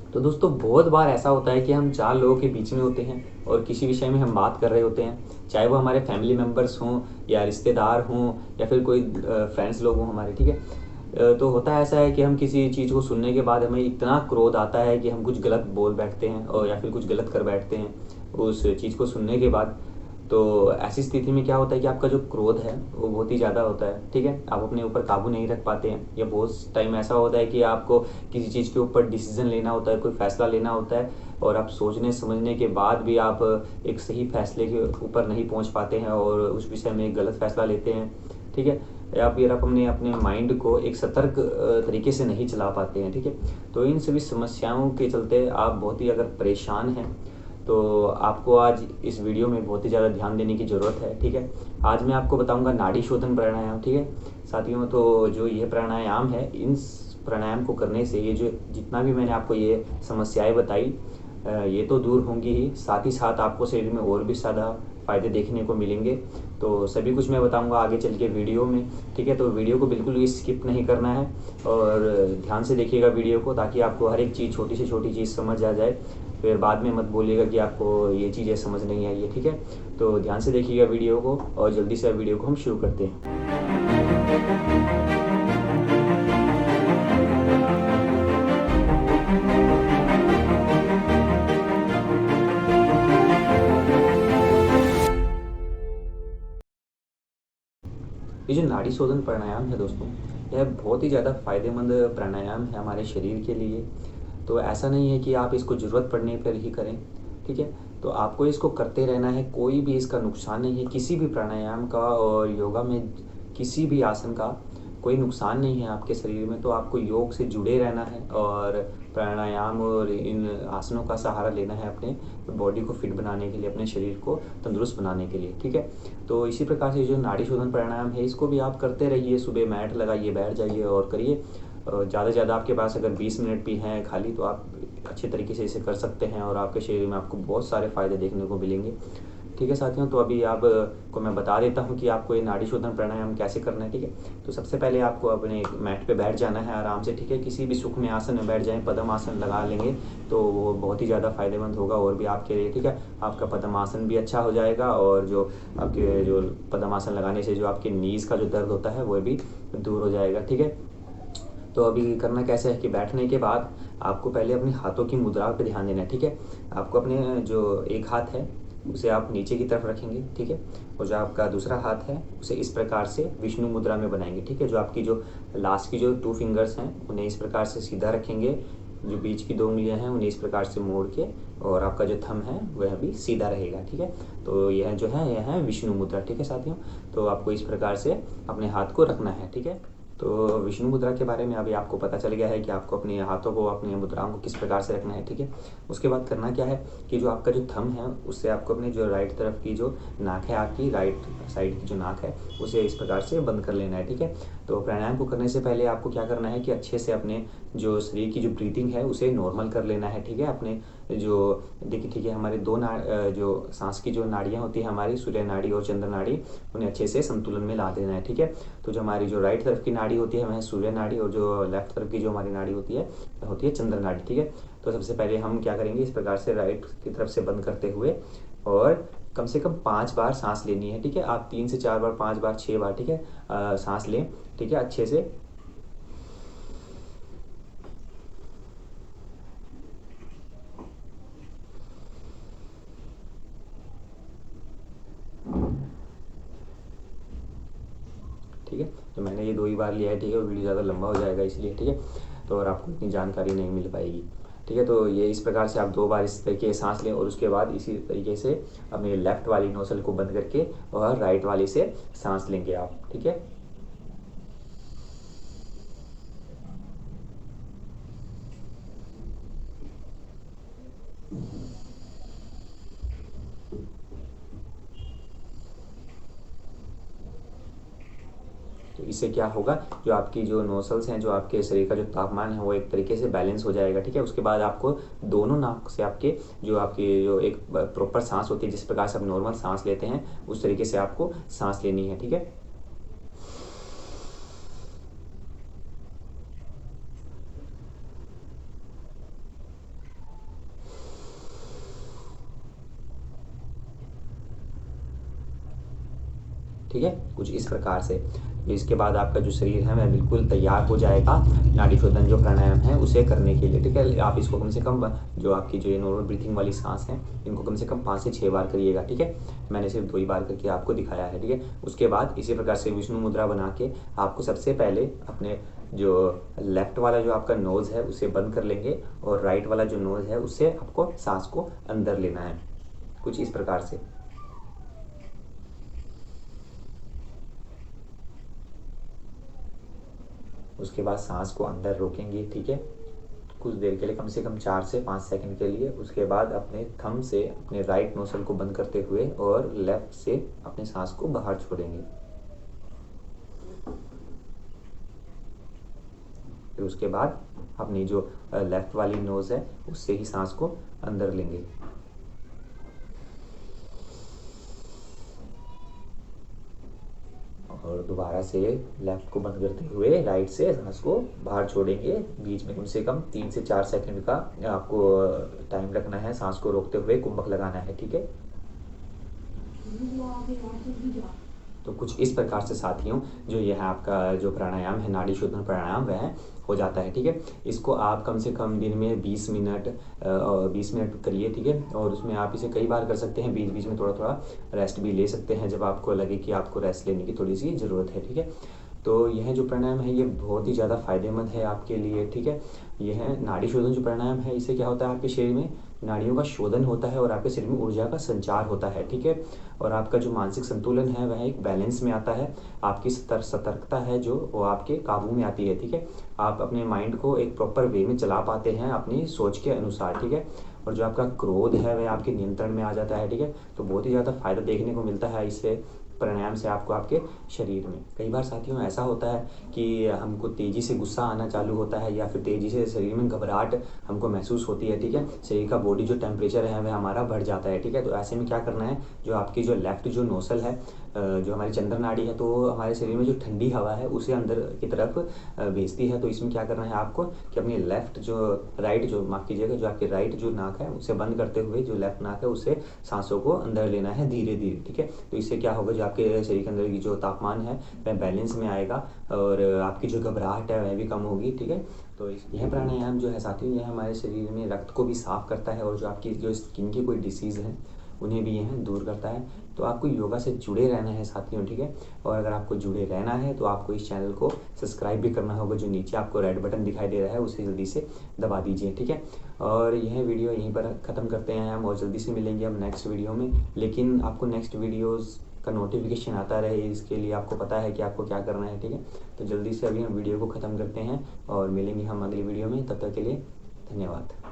तो दोस्तों बहुत बार ऐसा होता है कि हम चार लोगों के बीच में होते हैं और किसी विषय में हम बात कर रहे होते हैं, चाहे वो हमारे फैमिली मेम्बर्स हों या रिश्तेदार हों या फिर कोई फ्रेंड्स लोग हों हमारे, ठीक है। तो होता है ऐसा है कि हम किसी चीज़ को सुनने के बाद हमें इतना क्रोध आता है कि हम कुछ गलत बोल बैठते हैं और या फिर कुछ गलत कर बैठते हैं उस चीज़ को सुनने के बाद। तो ऐसी स्थिति में क्या होता है कि आपका जो क्रोध है वो बहुत ही ज़्यादा होता है, ठीक है। आप अपने ऊपर काबू नहीं रख पाते हैं, या बहुत टाइम ऐसा होता है कि आपको किसी चीज़ के ऊपर डिसीजन लेना होता है, कोई फैसला लेना होता है और आप सोचने समझने के बाद भी आप एक सही फैसले के ऊपर नहीं पहुंच पाते हैं और उस विषय में एक गलत फैसला लेते हैं, ठीक है। या फिर आप अपने अपने माइंड को एक सतर्क तरीके से नहीं चला पाते हैं, ठीक है। तो इन सभी समस्याओं के चलते आप बहुत ही अगर परेशान हैं तो आपको आज इस वीडियो में बहुत ही ज़्यादा ध्यान देने की ज़रूरत है, ठीक है। आज मैं आपको बताऊंगा नाड़ी शोधन प्राणायाम, ठीक है साथियों। तो जो ये प्राणायाम है, इन प्राणायाम को करने से ये जो जितना भी मैंने आपको ये समस्याएं बताई ये तो दूर होंगी ही, साथ ही साथ आपको शरीर में और भी ज़्यादा फ़ायदे देखने को मिलेंगे। तो सभी कुछ मैं बताऊंगा आगे चल के वीडियो में, ठीक है। तो वीडियो को बिल्कुल भी स्किप नहीं करना है और ध्यान से देखिएगा वीडियो को, ताकि आपको हर एक चीज़, छोटी से छोटी चीज़ समझ आ जाए। फिर बाद में मत बोलिएगा कि आपको ये चीज़ें समझ नहीं आई है, ठीक है। तो ध्यान से देखिएगा वीडियो को और जल्दी से वीडियो को हम शुरू करते हैं। ये जो नाड़ी शोधन प्राणायाम है दोस्तों, यह बहुत ही ज़्यादा फायदेमंद प्राणायाम है हमारे शरीर के लिए। तो ऐसा नहीं है कि आप इसको ज़रूरत पड़ने पर ही करें, ठीक है। तो आपको इसको करते रहना है, कोई भी इसका नुकसान नहीं है किसी भी प्राणायाम का, और योगा में किसी भी आसन का कोई नुकसान नहीं है आपके शरीर में। तो आपको योग से जुड़े रहना है और प्राणायाम और इन आसनों का सहारा लेना है अपने बॉडी को फिट बनाने के लिए, अपने शरीर को तंदुरुस्त बनाने के लिए, ठीक है। तो इसी प्रकार से जो नाड़ी शोधन प्राणायाम है इसको भी आप करते रहिए, सुबह मैट लगाइए, बैठ जाइए और करिए। ज़्यादा से ज़्यादा आपके पास अगर 20 मिनट भी हैं खाली तो आप अच्छे तरीके से इसे कर सकते हैं और आपके शरीर में आपको बहुत सारे फ़ायदे देखने को मिलेंगे, ठीक है साथियों। तो अभी आपको मैं बता देता हूँ कि आपको ये नाड़ी शोधन प्राणायाम कैसे करना है, ठीक है। तो सबसे पहले आपको अपने मैट पे बैठ जाना है आराम से, ठीक है। किसी भी सुख में आसन में बैठ जाएं, पद्म आसन लगा लेंगे तो वो बहुत ही ज़्यादा फायदेमंद होगा और भी आपके लिए, ठीक है। आपका पद्म आसन भी अच्छा हो जाएगा और जो आपके जो पद्म आसन लगाने से जो आपके नीज़ का जो दर्द होता है वो भी दूर हो जाएगा, ठीक है। तो अभी करना कैसे है कि बैठने के बाद आपको पहले अपने हाथों की मुद्रा पे ध्यान देना है, ठीक है। आपको अपने जो एक हाथ है उसे आप नीचे की तरफ रखेंगे, ठीक है। और जो आपका दूसरा हाथ है उसे इस प्रकार से विष्णु मुद्रा में बनाएंगे, ठीक है। जो आपकी जो लास्ट की जो 2 फिंगर्स हैं उन्हें इस प्रकार से सीधा रखेंगे, जो बीच की 2 उंगलियां हैं उन्हें इस प्रकार से मोड़ के, और आपका जो थंब है वह भी सीधा रहेगा, ठीक है। तो यह जो है यह है विष्णु मुद्रा, ठीक है साथियों। तो आपको इस प्रकार से अपने हाथ को रखना है, ठीक है। तो विष्णु मुद्रा के बारे में अभी आपको पता चल गया है कि आपको अपने हाथों को, अपनी मुद्राओं को किस प्रकार से रखना है, ठीक है। उसके बाद करना क्या है कि जो आपका जो थंब है उससे आपको अपने जो राइट तरफ की जो नाक है, आपकी राइट साइड की जो नाक है उसे इस प्रकार से बंद कर लेना है, ठीक है। तो प्राणायाम को करने से पहले आपको क्या करना है कि अच्छे से अपने जो शरीर की जो ब्रीथिंग है उसे नॉर्मल कर लेना है, ठीक है। अपने जो देखिए, ठीक है, हमारे जो सांस की जो नाड़ियाँ होती है हमारी, सूर्य नाड़ी और चंद्र नाड़ी, उन्हें अच्छे से संतुलन में ला देना है, ठीक है। तो जो हमारी जो राइट तरफ की नाड़ी होती है वह सूर्य नाड़ी, और जो लेफ्ट तरफ की जो हमारी नाड़ी होती है वह होती है चंद्र नाड़ी, ठीक है। तो सबसे पहले हम क्या करेंगे, इस प्रकार से राइट की तरफ से बंद करते हुए और कम से कम 5 बार सांस लेनी है, ठीक है। आप 3 से 4 बार, 5 बार, 6 बार, ठीक है, सांस लें, ठीक है, अच्छे से। ठीक है, तो मैंने ये 2 ही बार लिया है, ठीक है। वीडियो ज़्यादा लंबा हो जाएगा इसलिए, ठीक है। तो और आपको इतनी जानकारी नहीं मिल पाएगी, ठीक है। तो ये इस प्रकार से आप 2 बार इस तरीके से सांस लें और उसके बाद इसी तरीके से अपने लेफ्ट वाली नोजल को बंद करके और राइट वाली से सांस लेंगे आप, ठीक है। तो इससे क्या होगा, जो आपकी जो नोसल्स हैं, जो आपके शरीर का जो तापमान है वो एक तरीके से बैलेंस हो जाएगा, ठीक है। उसके बाद आपको दोनों नाक से आपके जो एक प्रॉपर सांस होती है, जिस प्रकार से आप नॉर्मल सांस लेते हैं उस तरीके से आपको सांस लेनी है, ठीक है। ठीक है, कुछ इस प्रकार से। इसके बाद आपका जो शरीर है वह बिल्कुल तैयार हो जाएगा नाड़ी शोधन जो प्राणायाम है उसे करने के लिए, ठीक है। आप इसको कम से कम जो आपकी जो ये नॉर्मल ब्रीथिंग वाली सांस है इनको कम से कम 5 से 6 बार करिएगा, ठीक है। मैंने सिर्फ 2 ही बार करके आपको दिखाया है, ठीक है। उसके बाद इसी प्रकार से विष्णु मुद्रा बना के आपको सबसे पहले अपने जो लेफ्ट वाला जो आपका नोज़ है उसे बंद कर लेंगे और राइट वाला जो नोज़ है उससे आपको सांस को अंदर लेना है, कुछ इस प्रकार से। उसके बाद सांस को अंदर रोकेंगे, ठीक है, कुछ देर के लिए, कम से कम 4 से 5 सेकंड के लिए। उसके बाद अपने थंब से अपने राइट नोस्ट्रल को बंद करते हुए और लेफ्ट से अपने सांस को बाहर छोड़ेंगे। फिर उसके बाद अपनी जो लेफ्ट वाली नोज़ है उससे ही सांस को अंदर लेंगे। और दोबारा से लेफ्ट को बंद करते हुए राइट से सांस को बाहर छोड़ेंगे। बीच में कम से कम 3 से 4 सेकंड का आपको टाइम रखना है, सांस को रोकते हुए कुंभक लगाना है, ठीक है। तो कुछ इस प्रकार से साथियों जो ये है आपका जो प्राणायाम है नाड़ी शोधन प्राणायाम वह हो जाता है, ठीक है। इसको आप कम से कम दिन में 20 मिनट 20 मिनट करिए, ठीक है। और उसमें आप इसे कई बार कर सकते हैं, बीच बीच में थोड़ा थोड़ा रेस्ट भी ले सकते हैं जब आपको लगे कि आपको रेस्ट लेने की थोड़ी सी ज़रूरत है, ठीक है। तो यह जो प्राणायाम है ये बहुत ही ज़्यादा फायदेमंद है आपके लिए, ठीक है। यह नाड़ी शोधन जो प्राणायाम है इससे क्या होता है आपके शरीर में नाड़ियों का शोधन होता है और आपके शरीर में ऊर्जा का संचार होता है, ठीक है। और आपका जो मानसिक संतुलन है वह एक बैलेंस में आता है, आपकी सतर्कता है जो वो आपके काबू में आती है, ठीक है। आप अपने माइंड को एक प्रॉपर वे में चला पाते हैं अपनी सोच के अनुसार, ठीक है। और जो आपका क्रोध है वह आपके नियंत्रण में आ जाता है, ठीक है। तो बहुत ही ज़्यादा फायदा देखने को मिलता है इससे प्राणायाम से आपको आपके शरीर में। कई बार साथियों ऐसा होता है कि हमको तेज़ी से गुस्सा आना चालू होता है या फिर तेज़ी से शरीर में घबराहट हमको महसूस होती है, ठीक है। शरीर का बॉडी जो टेम्परेचर है वह हमारा बढ़ जाता है, ठीक है। तो ऐसे में क्या करना है, जो आपकी जो लेफ्ट जो नोसल है जो हमारी चंद्र नाड़ी है तो हमारे शरीर में जो ठंडी हवा है उसे अंदर की तरफ भेजती है। तो इसमें क्या करना है आपको कि अपनी लेफ्ट जो राइट जो माफ़ कीजिएगा जो आपकी राइट जो नाक है उसे बंद करते हुए जो लेफ्ट नाक है उससे सांसों को अंदर लेना है धीरे धीरे, ठीक है। तो इससे क्या होगा जो आपके शरीर के अंदर की जो तापमान है वह बैलेंस में आएगा और आपकी जो घबराहट है वह भी कम होगी, ठीक है। तो यह प्राणायाम जो है साथियों यह हमारे शरीर में रक्त को भी साफ़ करता है और जो आपकी जो स्किन की कोई डिसीज़ है उन्हें भी यह दूर करता है। तो आपको योगा से जुड़े रहना है साथियों, ठीक है। और अगर आपको जुड़े रहना है तो आपको इस चैनल को सब्सक्राइब भी करना होगा, जो नीचे आपको रेड बटन दिखाई दे रहा है उसे जल्दी से दबा दीजिए, ठीक है। और यह वीडियो यहीं पर ख़त्म करते हैं हम और जल्दी से मिलेंगे हम नेक्स्ट वीडियो में। लेकिन आपको नेक्स्ट वीडियोज़ का नोटिफिकेशन आता रहे इसके लिए आपको पता है कि आपको क्या करना है, ठीक है। तो जल्दी से अभी हम वीडियो को ख़त्म करते हैं और मिलेंगे हम अगली वीडियो में, तब तक के लिए धन्यवाद।